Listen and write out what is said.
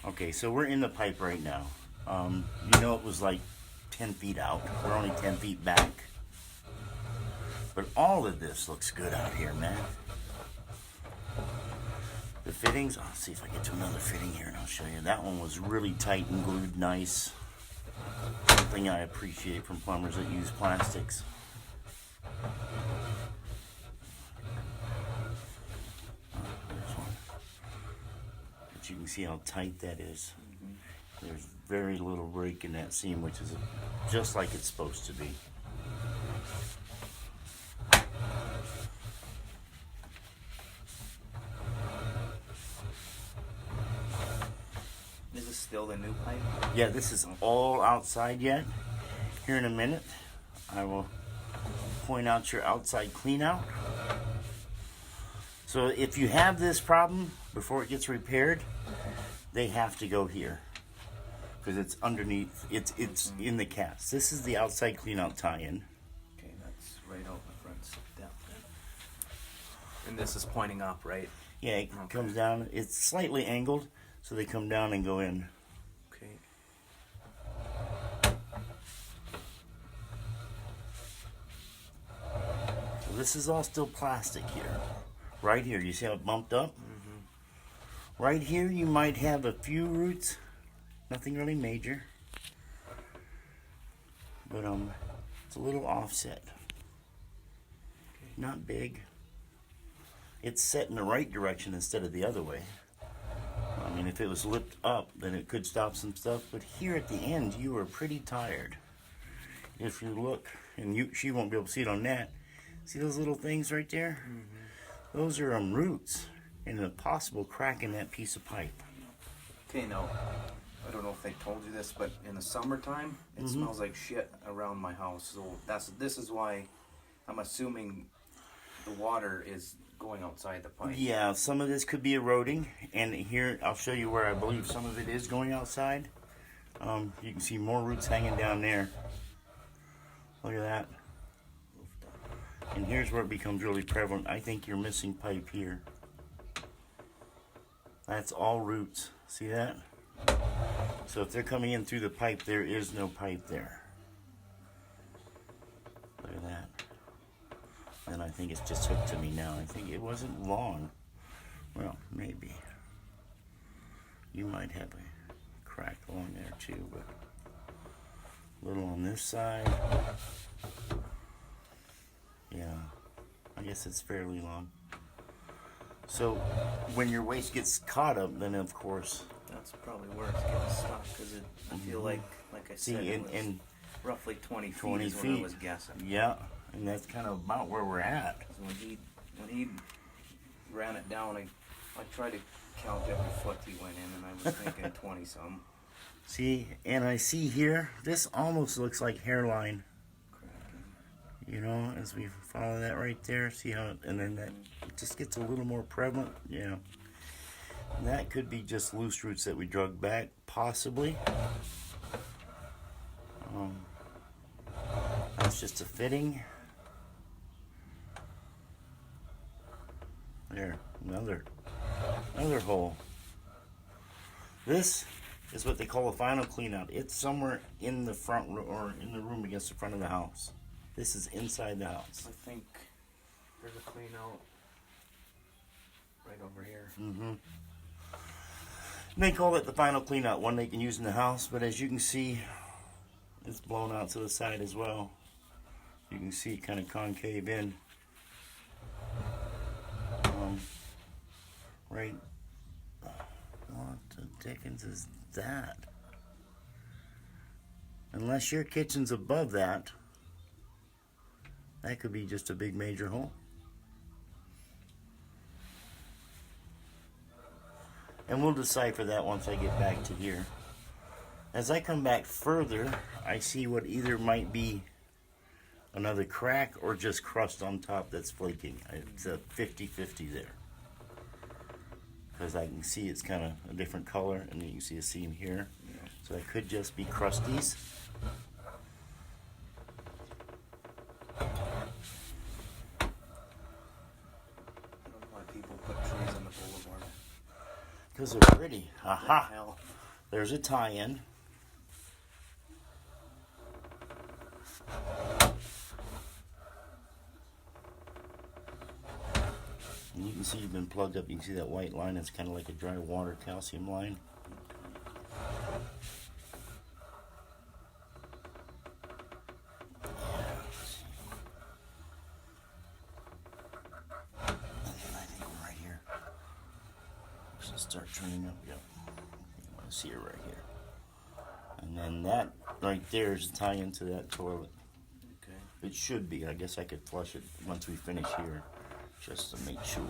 Okay, so we're in the pipe right now. You know it was like 10 feet out. We're only 10 feet back. But all of this looks good out here, man. The fittings, I'll see if I get to another fitting here and I'll show you. That one was really tight and glued nice. Something I appreciate from plumbers that use plastics. But you can see how tight that is. There's very little break in that seam, which is just like it's supposed to be. This is still the new pipe? Yeah, this is all outside yet. Here in a minute, I will point out your outside clean out. So if you have this problem before it gets repaired, they have to go here because it's underneath. It's in the cast. This is the outside clean out tie-in. Okay, that's right out the front step. And this is pointing up, right? Yeah, it comes down. It's slightly angled, so they come down and go in. Okay. So this is all still plastic here. Right here, you see how it bumped up? Right here, you might have a few roots. Nothing really major. But it's a little offset. Not big. It's set in the right direction instead of the other way. I mean, if it was lipped up, then it could stop some stuff. But here at the end, you are pretty tired. If you look, and she won't be able to see it on that. See those little things right there? Those are roots and a possible crack in that piece of pipe. Okay, now, I don't know if they told you this, but in the summertime, it smells like shit around my house. So this is why I'm assuming the water is going outside the pipe. Yeah, some of this could be eroding, and here I'll show you where I believe some of it is going outside. You can see more roots hanging down there. Look at that. And here's where it becomes really prevalent. I think you're missing pipe here. That's all roots. See that? So if they're coming in through the pipe, there is no pipe there. Look at that. And I think it's just hooked to me now. I think it wasn't long. Well, maybe. You might have a crack along there too, but a little on this side. Yeah, I guess it's fairly long. So when your waste gets caught up, then of course. That's probably where it's getting stuck, because I feel like I said, it was roughly 20 feet 20 is feet. what I was guessing. Yeah, and that's kind of about where we're at. When he ran it down, I tried to count every foot he went in, and I was thinking 20 some. See, and I see here, this almost looks like hairline. You know, as we follow that right there, see how, and then that just gets a little more prevalent. Yeah, and that could be just loose roots that we drug back, possibly. That's just a fitting. There, another hole. This is what they call a final clean out. It's somewhere in the front room, or in the room against the front of the house. This is inside the house. I think there's a clean out right over here. And they call it the final clean out, one they can use in the house, but as you can see, it's blown out to the side as well. You can see it kind of concave in. Right. What the dickens is that? Unless your kitchen's above that, that could be just a big major hole. And we'll decipher that once I get back to here. As I come back further, I see what either might be another crack or just crust on top that's flaking. It's a 50-50 there. Because I can see it's kind of a different color, and you can see a seam here. So it could just be crusties. Because they're pretty. Aha! Hell. There's a tie-in. And you can see you've been plugged up. You can see that white line. It's kind of like a dry water calcium line. Start turning up, yep. You want to see it right here. And then that right there is a tie into that toilet. Okay. It should be. I guess I could flush it once we finish here, just to make sure.